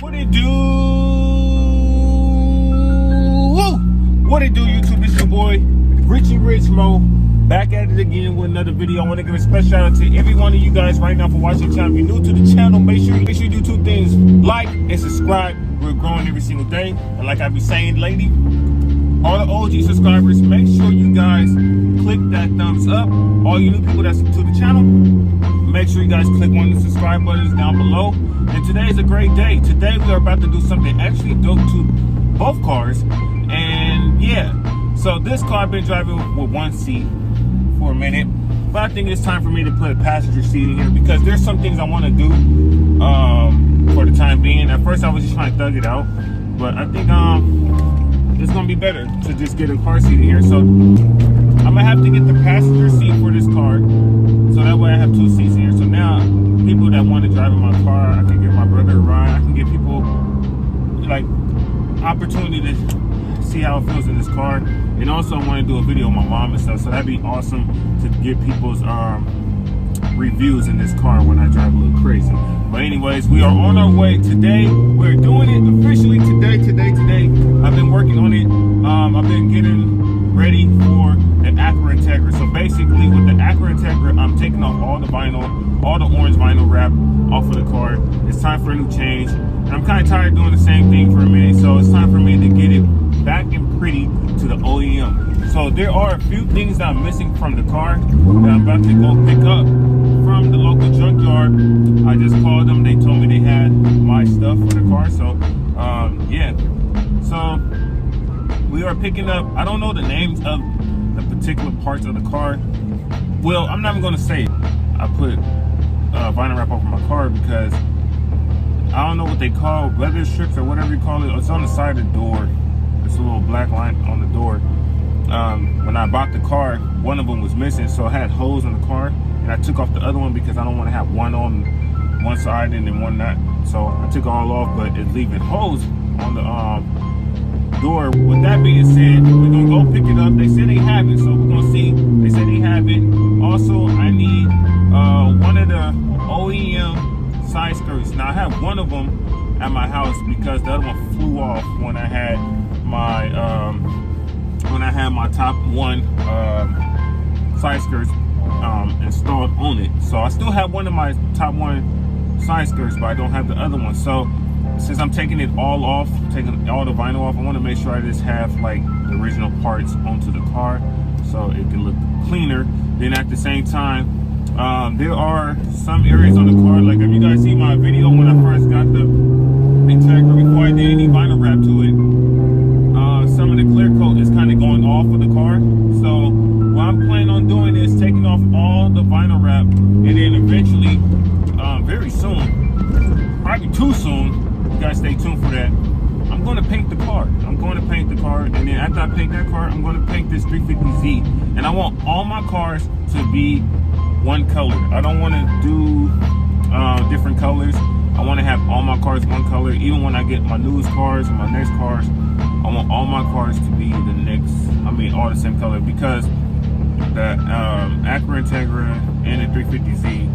What it do? Woo! What it do, YouTube? It's your boy, Richie Mo, back at it again with another video. I want to give a special shout out to every one of you guys right now for watching the channel. If you're new to the channel, make sure you do two things: like and subscribe. We're growing every single day, and like I be saying lately, all the OG subscribers, make sure you guys click that thumbs up. All you new people that's to the channel, make sure you guys click one of the subscribe buttons down below. And today is a great day. Today we are about to do something actually dope to both cars. And yeah, so this car I've been driving with one seat for a minute, but I think it's time for me to put a passenger seat in here because there's some things I want to do for the time being. At first I was just trying to thug it out, but I think it's gonna be better to just get a car seat in here. So I'm gonna have to get the passenger seat for this car, so that way I have two seats in here. So now people that want to drive in my car, I can give my brother a ride. I can give people like opportunity to see how it feels in this car. And also I want to do a video with my mom and stuff, so that'd be awesome to get people's reviews in this car when I drive a little crazy. But anyways, we are on our way today. We're doing it officially today. I've been working on it. I've been getting ready for an Acura Integra. So basically with the Acura Integra, I'm taking off all the vinyl, all the orange vinyl wrap off of the car. It's time for a new change. And I'm kind of tired of doing the same thing for a minute. So it's time for me to get it back and pretty to the OEM. So there are a few things that I'm missing from the car that I'm about to go pick up from the local junkyard. I just called them. They told me they had my stuff for the car. So yeah, so we are picking up, I don't know the names of the particular parts of the car. Well, I'm not even going to say it. I put vinyl wrap over my car because I don't know what they call weather strips or whatever you call it. It's on the side of the door. It's a little black line on the door. When I bought the car, one of them was missing, so I had holes in the car, and I took off the other one because I don't want to have one on one side and then one not. So I took all off, but it's leaving holes on the door. With that being said, we're gonna go pick it up. They said they have it, so we're gonna see. They said they have it. Also, I need one of the OEM side skirts. Now I have one of them at my house because the other one flew off when I had my top one side skirts installed on it. So I still have one of my top one side skirts, but I don't have the other one. So since I'm taking it all off, taking all the vinyl off, I want to make sure I just have like the original parts onto the car so it can look cleaner. Then at the same time, there are some areas on the car, like if you guys see my video when I first got the Integra, before I did any vinyl wrap to it, some of the clear coat is kind of going off of the car. So what I'm planning on doing is taking off all the vinyl wrap, and then eventually, very soon, probably too soon, you guys stay tuned for that, I'm going to paint the car. And then after I paint that car, I'm going to paint this 350Z. And I want all my cars to be one color. I don't want to do different colors. I want to have all my cars one color. Even when I get my newest cars and my next cars, I want all my cars to be all the same color, because the Acura Integra and the 350Z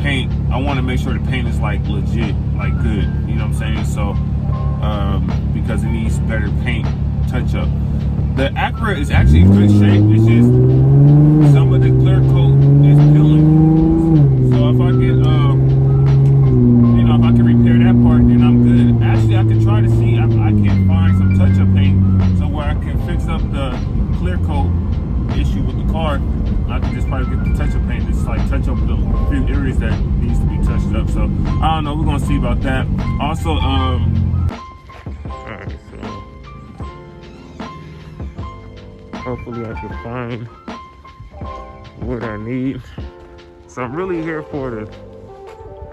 paint, I want to make sure the paint is like legit, like good, you know what I'm saying? So because it needs better paint touch up. The Acura is actually in good shape. It's just some of the clear coat is peeling. So if I get if I can repair that part, then I'm good. Actually, I can try to see if I can find some touch-up paint so where I can fix up the clear coat issue with the car. I can just probably get the touch-up paint, just like touch up the few areas that needs to be touched up. So I don't know, we're gonna see about that. Also, alright, so hopefully I can find what I need. So I'm really here for the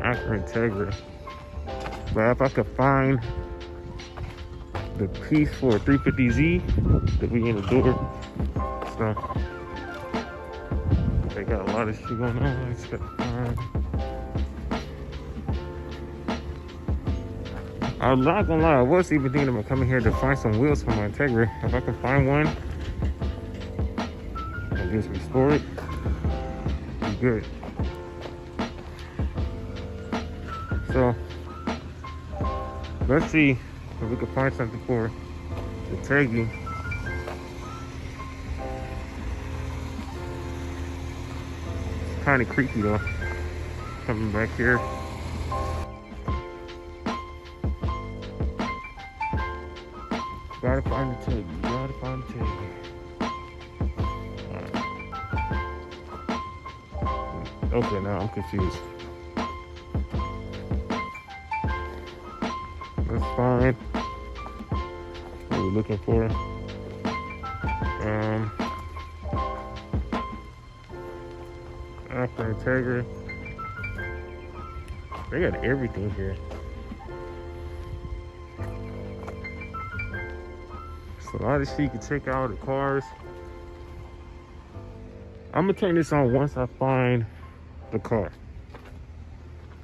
Acura Integra, but if I could find the piece for a 350Z to be in the door, so they got a lot of shit going on. I just gotta find. I'm not gonna lie, I was even thinking about coming here to find some wheels for my Integra. If I can find one and just restore it, be good. So Let's see if we can find something for the Teggy. It's kind of creepy though. Coming back here. Gotta find the Teggy. Gotta find the Teggy. Okay, now I'm confused. Let's find what we're looking for. Acura Integra. They got everything here. So a lot of shit you can take out of the cars. I'm gonna turn this on once I find the car,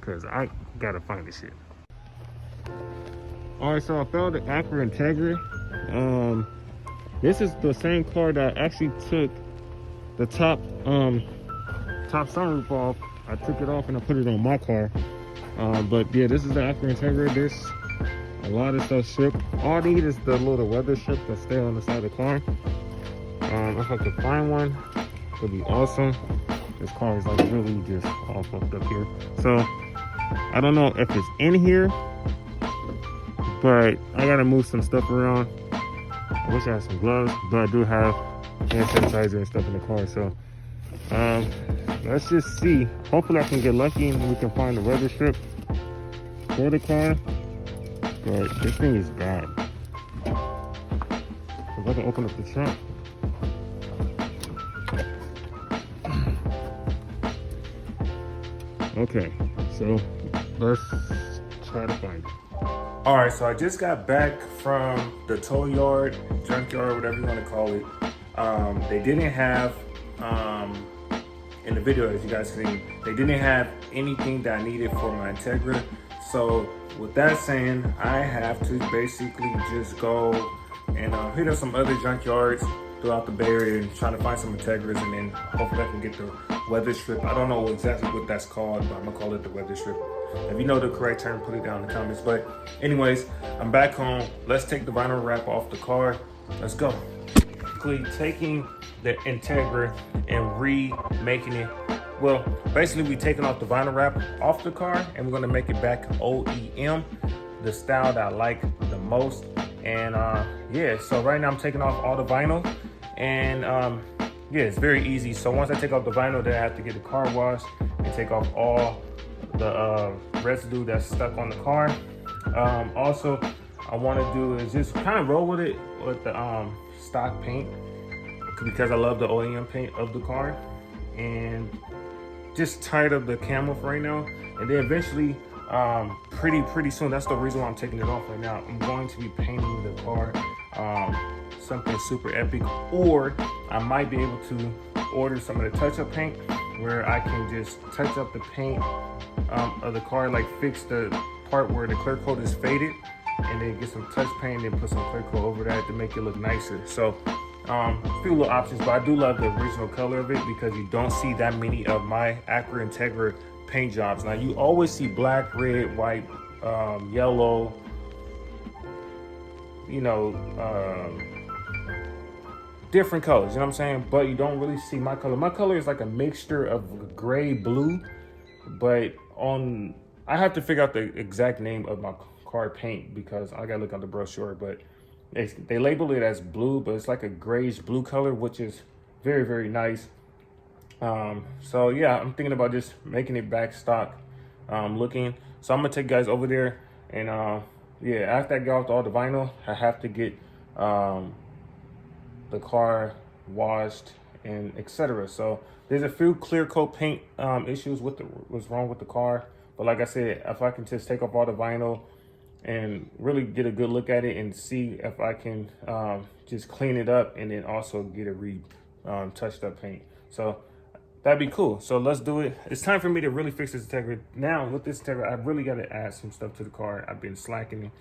cause I gotta find this shit. All right, so I found the Acura Integra. This is the same car that I actually took the top sunroof off. I took it off and I put it on my car. But yeah, this is the Acura Integra. This a lot of stuff shipped. All I need is the little weather strip that stay on the side of the car. If I could find one, it'd be awesome. This car is like really just all fucked up here. So I don't know if it's in here, but I gotta move some stuff around. I wish I had some gloves, but I do have hand sanitizer and stuff in the car. So let's just see. Hopefully I can get lucky and we can find the weather strip for the car. But this thing is bad. If I can open up the trunk. Okay, so let's try to find it. All right, so I just got back from the tow yard, junkyard, whatever you want to call it. They didn't have, in the video as you guys see, they didn't have anything that I needed for my Integra. So with that saying, I have to basically just go and hit up some other junkyards throughout the Bay Area and try to find some Integras, and then hopefully I can get the weather strip. I don't know exactly what that's called, but I'm gonna call it the weather strip. If you know the correct term, put it down in the comments. But anyways, I'm back home. Let's take the vinyl wrap off the car. Let's go. Taking the Integra and remaking it. Well, basically we taking off the vinyl wrap off the car and we're gonna make it back OEM, the style that I like the most. And yeah, so right now I'm taking off all the vinyl, and yeah, it's very easy. So once I take off the vinyl, then I have to get the car washed and take off all the residue that's stuck on the car. Also, I want to do is just kind of roll with it with the stock paint, because I love the OEM paint of the car, and just tired of the camo for right now. And then eventually, pretty soon, that's the reason why I'm taking it off right now, I'm going to be painting the car something super epic, or I might be able to order some of the touch-up paint where I can just touch up the paint of the car, like fix the part where the clear coat is faded, and then get some touch paint and put some clear coat over that to make it look nicer. So a few little options, but I do love the original color of it because you don't see that many of my Acura Integra paint jobs. Now you always see black, red, white, yellow, you know, different colors, you know what I'm saying? But you don't really see my color. My color is like a mixture of gray, blue, but I have to figure out the exact name of my car paint because I gotta look at the brochure, but they label it as blue, but it's like a grayish blue color, which is very, very nice. So yeah, I'm thinking about just making it back stock looking. So I'm gonna take you guys over there, and yeah, after I get off all the vinyl, I have to get the car washed and etc. So there's a few clear coat paint issues with what's wrong with the car, but like I said, if I can just take off all the vinyl and really get a good look at it and see if I can just clean it up, and then also get a touched up paint. So that'd be cool. So let's do it. It's time for me to really fix this Integra. Now with this Integra, I really got to add some stuff to the car. I've been slacking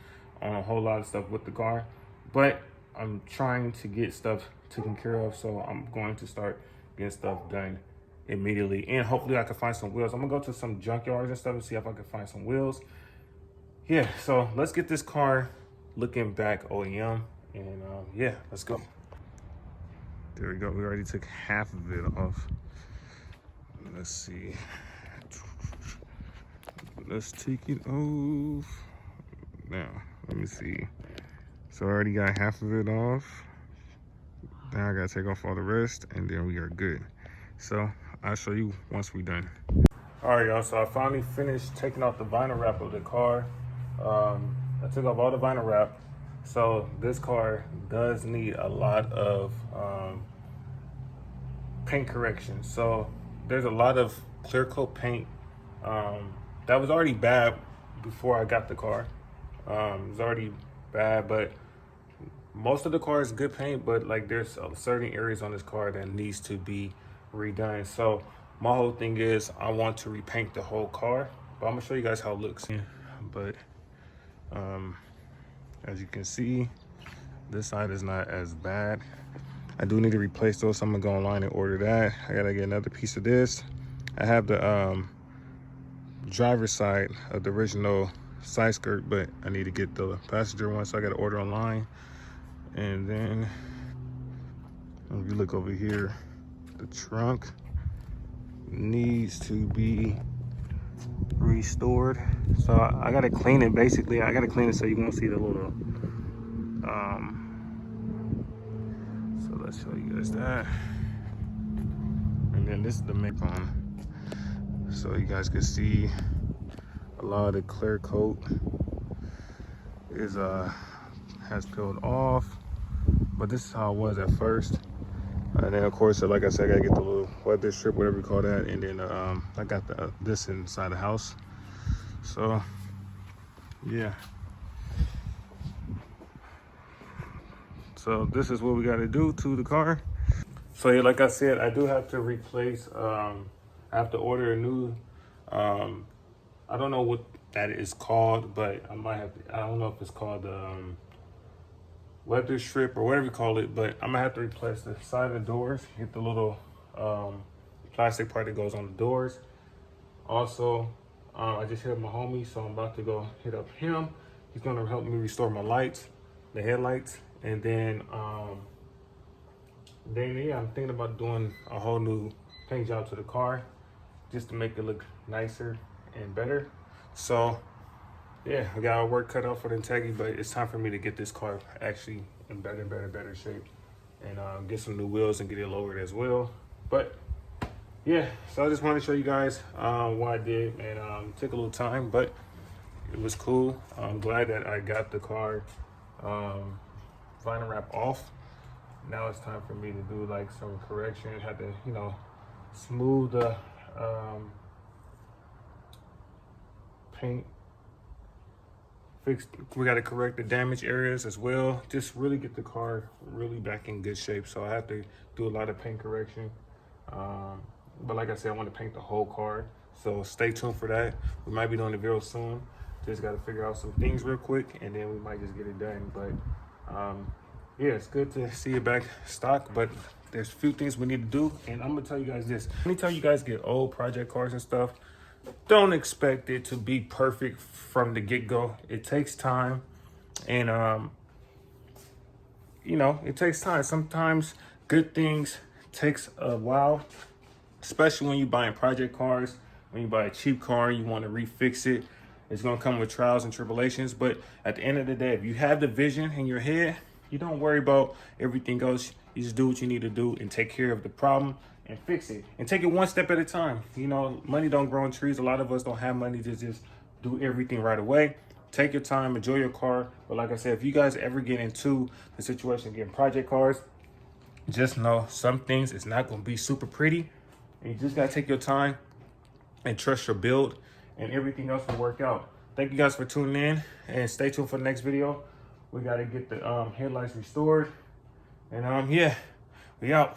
on a whole lot of stuff with the car, but I'm trying to get stuff taken care of. So I'm going to start getting stuff done immediately, and hopefully I can find some wheels. I'm gonna go to some junkyards and stuff and see if I can find some wheels. yeah, so let's get this car looking back OEM, and yeah, let's go. There we go. We already took half of it off. Let's see. Let's take it off. Now, let me see. So I already got half of it off. Now I gotta take off all the rest, and then we are good. So I'll show you once we're done. All right, y'all, so I finally finished taking off the vinyl wrap of the car. I took off all the vinyl wrap. So this car does need a lot of paint correction. So there's a lot of clear coat paint that was already bad before I got the car. It was already bad, but most of the car is good paint, but like there's certain areas on this car that needs to be redone. So my whole thing is I want to repaint the whole car, but I'm gonna show you guys how it looks. Yeah, but as you can see, this side is not as bad. I do need to replace those, so I'm gonna go online and order that. I gotta get another piece of this. I have the driver's side of the original side skirt, but I need to get the passenger one, so I gotta order online. And then if you look over here, the trunk needs to be restored. So I gotta clean it. Basically, I gotta clean it so you won't see the little so let's show you guys that. And then this is the main phone, so you guys can see a lot of the clear coat is has peeled off, but this is how it was at first. And then of course, like I said, I gotta get the little weather strip, whatever you call that, and then I got this inside the house. So yeah, so this is what we got to do to the car. So yeah, like I said, I do have to replace I have to order a new I don't know what that is called, but I might have to, I don't know if it's called weather strip or whatever you call it, but I'm gonna have to replace the side of the doors, get the little plastic part that goes on the doors. Also, I just hit up my homie, so I'm about to go hit up him. He's gonna help me restore my lights, the headlights, and then yeah, I'm thinking about doing a whole new paint job to the car just to make it look nicer and better. So yeah, I got our work cut out for the Integra, but it's time for me to get this car actually in better shape, and get some new wheels and get it lowered as well. But yeah, so I just wanted to show you guys what I did, and took a little time, but it was cool. I'm glad that I got the car vinyl wrap off. Now it's time for me to do like some correction. I had to, you know, smooth the paint. We got to correct the damaged areas as well. Just really get the car really back in good shape. So I have to do a lot of paint correction. But like I said, I want to paint the whole car. So stay tuned for that. We might be doing the video soon. Just got to figure out some things real quick, and then we might just get it done. But yeah, it's good to see it back stock, but there's a few things we need to do. And I'm gonna tell you guys this. Anytime you guys get old project cars and stuff, don't expect it to be perfect from the get-go. It takes time, and you know, it takes time. Sometimes good things takes a while, especially when you're buying project cars. When you buy a cheap car, you want to refix it. It's gonna come with trials and tribulations, but at the end of the day, if you have the vision in your head, you don't worry about everything else. You just do what you need to do and take care of the problem and fix it, and take it one step at a time. You know, money don't grow on trees. A lot of us don't have money to just do everything right away. Take your time, enjoy your car. But like I said, if you guys ever get into the situation of getting project cars, just know some things it's not going to be super pretty, and you just got to take your time and trust your build, and everything else will work out. Thank you guys for tuning in, and stay tuned for the next video. We got to get the headlights restored, and yeah, we out.